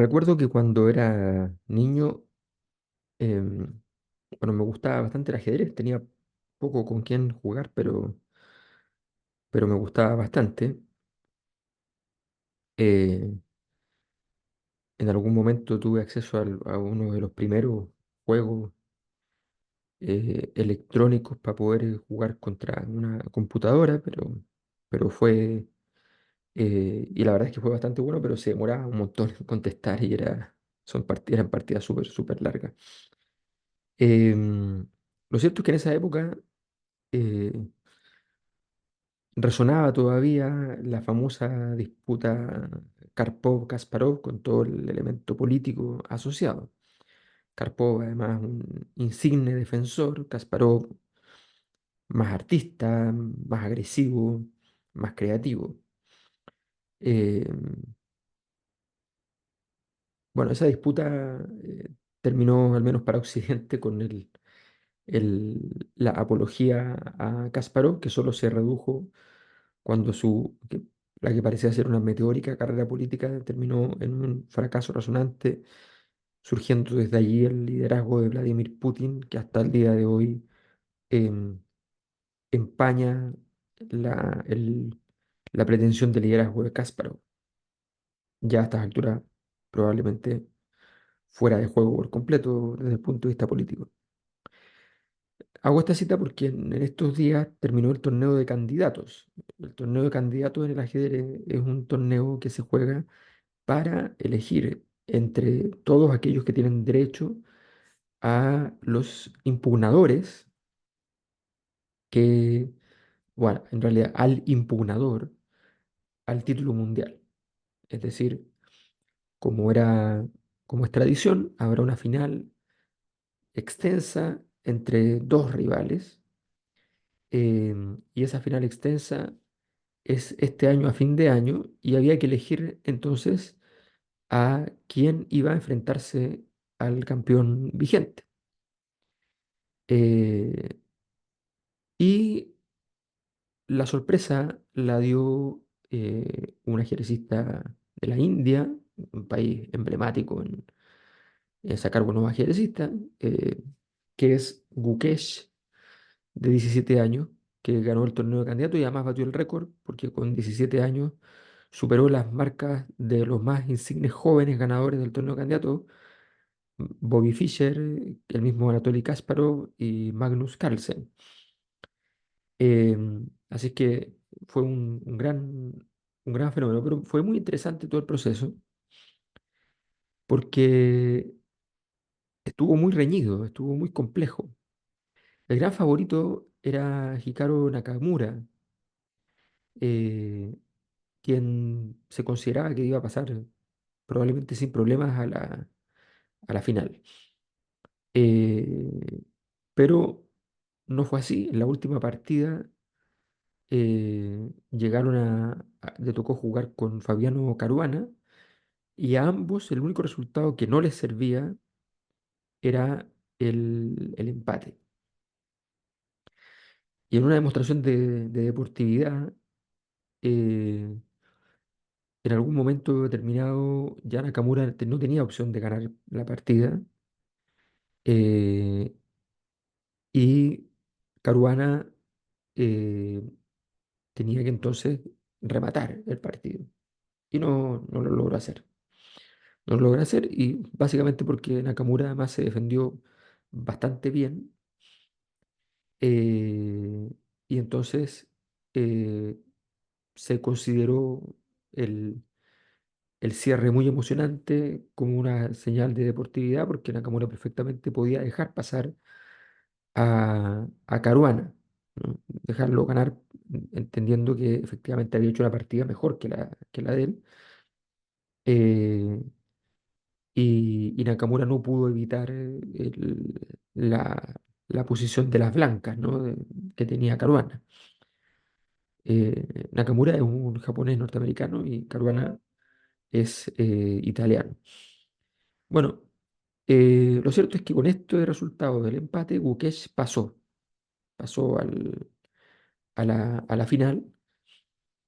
Recuerdo que cuando era niño, em, bueno, me gustaba bastante el ajedrez, tenía poco con quién jugar, pero me gustaba bastante. Eh, en algún momento tuve acceso a uno de los primeros juegos electrónicos para poder jugar contra una computadora, pero y la verdad es que fue bastante bueno, pero se demoraba un montón en contestar y eran partidas súper, súper largas. Em, lo cierto es que en esa época eh, resonaba todavía la famosa disputa Karpov-Kasparov con todo el elemento político asociado. Karpov, además, un insigne defensor, Kasparov, más artista, más agresivo, más creativo. Eh, bueno, esa disputa terminó, al menos para Occidente, con la apología a Kasparov, que solo se redujo cuando la que parecía ser una meteórica carrera política terminó en un fracaso resonante, surgiendo desde allí el liderazgo de Vladimir Putin, que hasta el día de hoy em, empaña la, el- la pretensión de liderazgo de Kasparov, ya a estas alturas probablemente fuera de juego por completo desde el punto de vista político. Hago esta cita porque en estos días terminó el torneo de candidatos. El torneo de candidatos en el ajedrez es un torneo que se juega para elegir entre todos aquellos que tienen derecho a los impugnadores que, bueno, en realidad al impugnador al título mundial. Es decir, como era, como es tradición, habrá una final extensa entre dos rivales, y esa final extensa es este año a fin de año y había que elegir entonces a quién iba a enfrentarse al campeón vigente. Eh, y la sorpresa la dio un ajedrecista de la India, un país emblemático en sacar buenos ajedrecistas, eh, que es Gukesh, de 17 años, que ganó el torneo de candidato y además batió el récord, porque con 17 años superó las marcas de los más insignes jóvenes ganadores del torneo de candidato, Bobby Fischer, el mismo Anatoly Kasparov y Magnus Carlsen. Así que fue un gran fenómeno, pero fue muy interesante todo el proceso porque estuvo muy reñido, estuvo muy complejo. El gran favorito era Hikaru Nakamura, eh, quien se consideraba que iba a pasar probablemente sin problemas a la final. Eh, pero no fue así. En la última partida le tocó jugar con Fabiano Caruana y a ambos el único resultado que no les servía era el empate. Y en una demostración de deportividad, eh, en algún momento determinado ya Nakamura no tenía opción de ganar la partida, eh, y Caruana eh, tenía que entonces rematar el partido. Y no lo logró hacer. No lo logró hacer y básicamente porque Nakamura además se defendió bastante bien, eh, y entonces eh, se consideró el, el cierre muy emocionante como una señal de deportividad porque Nakamura perfectamente podía dejar pasar a Caruana, ¿no? Dejarlo ganar entendiendo que efectivamente había hecho una partida mejor que la de él. eh, y Nakamura no pudo evitar la posición de las blancas, ¿no? Que tenía Caruana. Nakamura es un japonés norteamericano y Caruana es italiano. Bueno, lo cierto es que con esto de resultado del empate, Gukesh pasó a la final,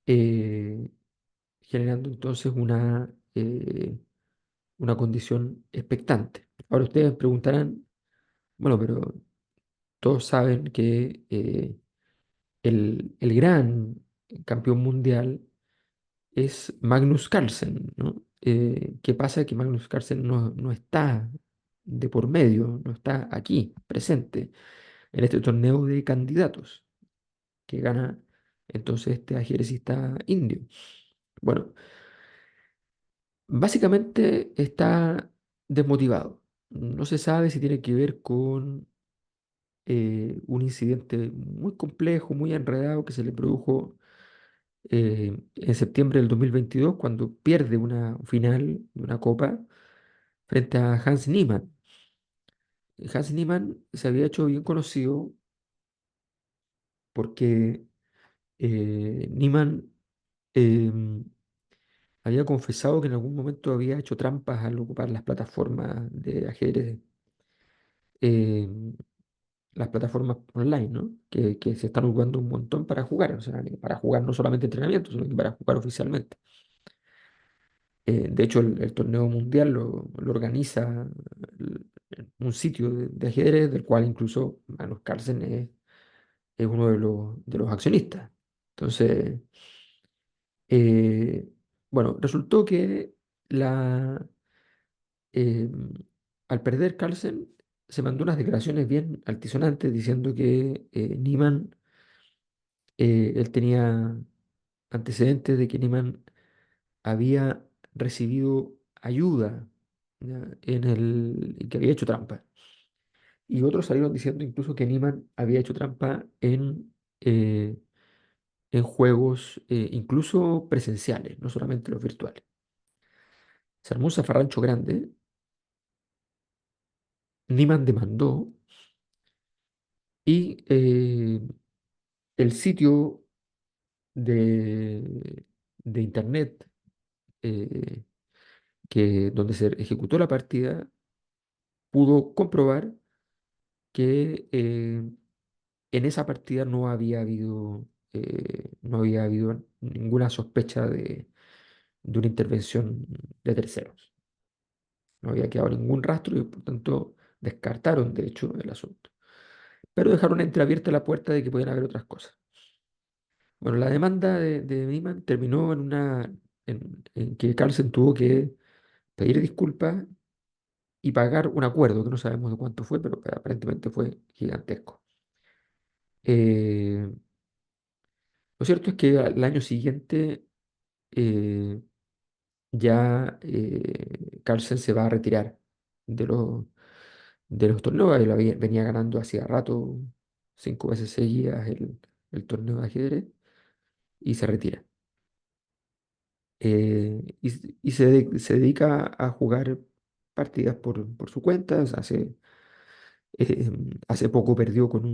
eh, generando entonces una condición expectante. Ahora ustedes preguntarán, bueno, pero todos saben que el gran campeón mundial es Magnus Carlsen, ¿no? ¿Qué pasa? Que Magnus Carlsen no está de por medio, no está aquí, presente, en este torneo de candidatos que gana entonces este ajedrecista indio. Bueno, básicamente está desmotivado. No se sabe si tiene que ver con un incidente muy complejo, muy enredado que se le produjo en septiembre del 2022 cuando pierde una final de una copa frente a Hans Niemann. Hans Niemann se había hecho bien conocido porque Niemann em, había confesado que en algún momento había hecho trampas al ocupar las plataformas de ajedrez, em, las plataformas online, ¿no? Que se están ocupando un montón para jugar, o sea, para jugar no solamente entrenamiento, sino que para jugar oficialmente. De hecho, el torneo mundial lo organiza un sitio de ajedrez del cual incluso Magnus Carlsen es uno de los accionistas. Entonces, eh, bueno, resultó que eh, al perder Carlsen se mandó unas declaraciones bien altisonantes diciendo que Niemann, él tenía antecedentes de que Niemann había recibido ayuda, ¿ya? Y que había hecho trampa. Y otros salieron diciendo incluso que Niemann había hecho trampa en juegos incluso presenciales, no solamente los virtuales. Se armó un zafarrancho grande. Niemann demandó y el sitio de, de internet eh, donde se ejecutó la partida pudo comprobar que en esa partida no había habido ninguna sospecha de una intervención de terceros. No había quedado ningún rastro y por tanto descartaron de hecho el asunto. Pero dejaron entreabierta la puerta de que podían haber otras cosas. Bueno, la demanda de Niemann terminó en que Carlsen tuvo que pedir disculpas y pagar un acuerdo que no sabemos de cuánto fue, pero aparentemente fue gigantesco. Eh, lo cierto es que al año siguiente eh, ya Carlsen se va a retirar de de los torneos. Él venía ganando hacía rato, 5 veces seguidas el torneo de ajedrez y se retira. Se dedica a jugar partidas por su cuenta. Hace poco perdió con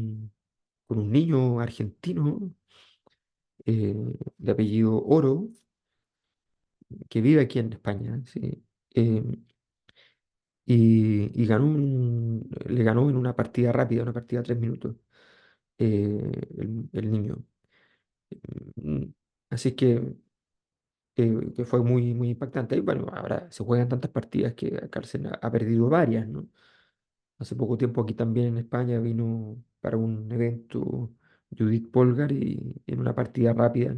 un niño argentino de apellido Oro, que vive aquí en España, ¿sí? Eh, y le ganó en una partida rápida, una partida de 3 minutos, el niño. Mm, Así que fue muy impactante. Y bueno, ahora se juegan tantas partidas que Carlsen ha perdido varias, ¿no? Hace poco tiempo aquí también en España vino para un evento Judith Polgar y en una partida rápida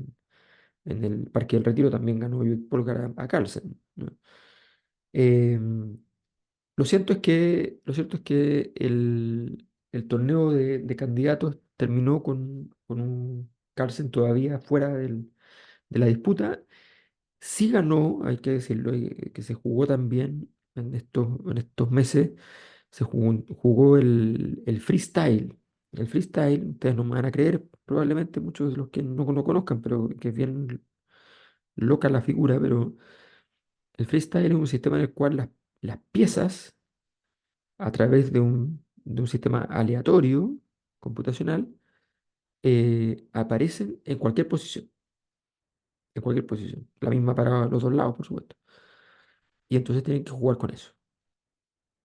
en el Parque del Retiro también ganó Judith Polgar a Carlsen, ¿no? Em, lo cierto es que el torneo de candidatos terminó con un Carlsen todavía fuera de la disputa. Sí ganó, hay que decirlo, que se jugó también en estos meses, jugó el freestyle. El freestyle, ustedes no me van a creer, probablemente muchos de los que no lo conozcan, pero que es bien loca la figura, pero el freestyle es un sistema en el cual las piezas, a través de un sistema aleatorio computacional, aparecen en cualquier posición, la misma para los dos lados, por supuesto. Y entonces tienen que jugar con eso.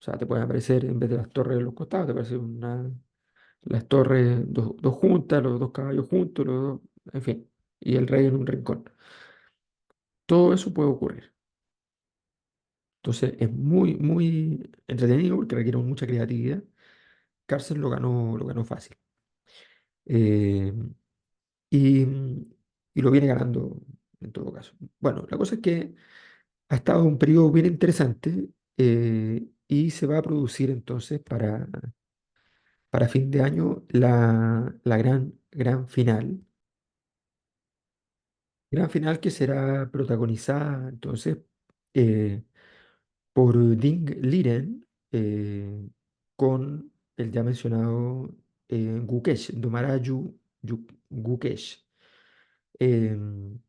O sea, te pueden aparecer, en vez de las torres de los costados, te aparecen las torres, dos juntas, los dos caballos juntos, en fin, y el rey en un rincón. Todo eso puede ocurrir. Entonces es muy, muy entretenido porque requiere mucha creatividad. Carlsen lo ganó fácil. Eh, y, y lo viene ganando en todo caso. Bueno, la cosa es que ha estado un periodo bien interesante y se va a producir entonces para fin de año la gran final. Gran final que será protagonizada entonces eh, por Ding Liren con el ya mencionado Gukesh, Domaraju Gukesh. Em,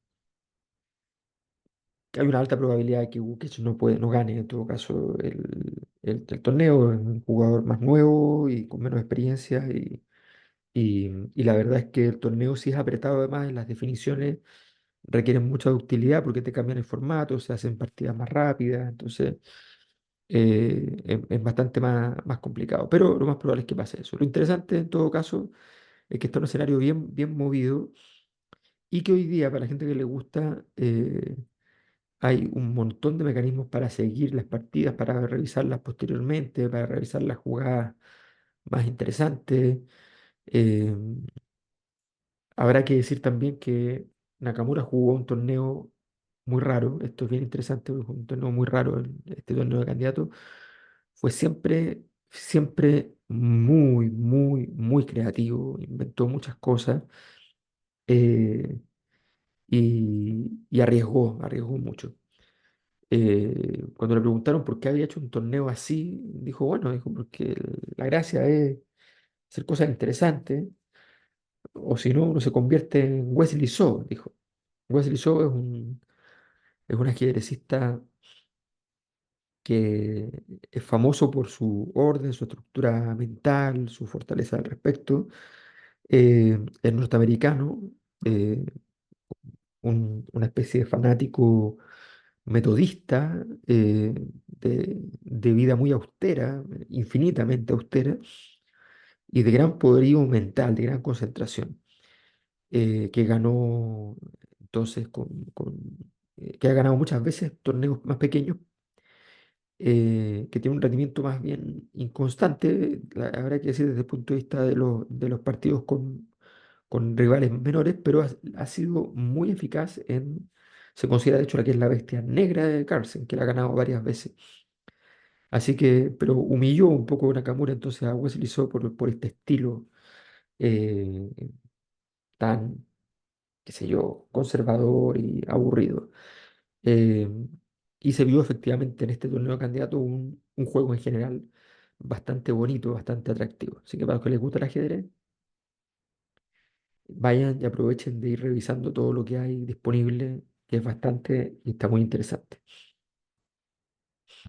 Hay una alta probabilidad de que Gukesh no gane en todo caso el torneo. Es un jugador más nuevo y con menos experiencia. Y la verdad es que el torneo, si es apretado, además las definiciones requieren mucha ductilidad porque te cambian el formato, se hacen partidas más rápidas. Entonces es bastante más complicado. Pero lo más probable es que pase eso. Lo interesante en todo caso es que está en un escenario bien movido y que hoy día, para la gente que le gusta, hay un montón de mecanismos para seguir las partidas, para revisarlas posteriormente, para revisar las jugadas más interesantes. Eh, Habrá que decir también que Nakamura jugó un torneo muy raro. Esto es bien interesante, porque fue un torneo muy raro, este torneo de candidatos. Fue siempre muy creativo, inventó muchas cosas eh, y arriesgó mucho. Cuando le preguntaron por qué había hecho un torneo así, dijo, porque la gracia es hacer cosas interesantes, o si no, uno se convierte en Wesley So, dijo. Wesley So es un ajedrecista que es famoso por su orden, su estructura mental, su fortaleza al respecto. Es norteamericano, eh, una especie de fanático metodista, de vida muy austera, infinitamente austera, y de gran poderío mental, de gran concentración, que ganó entonces que ha ganado muchas veces torneos más pequeños, que tiene un rendimiento más bien inconstante, habrá que decir desde el punto de vista de los partidos con rivales menores, pero ha sido muy eficaz se considera de hecho la que es la bestia negra de Carlsen, que la ha ganado varias veces. Así que, pero humilló un poco Nakamura entonces a Wesley So por este estilo eh, tan, qué sé yo, conservador y aburrido. Eh, y se vio efectivamente en este torneo de candidato un juego en general bastante bonito, bastante atractivo. Así que para los que les gusta el ajedrez, vayan y aprovechen de ir revisando todo lo que hay disponible, que es bastante y está muy interesante.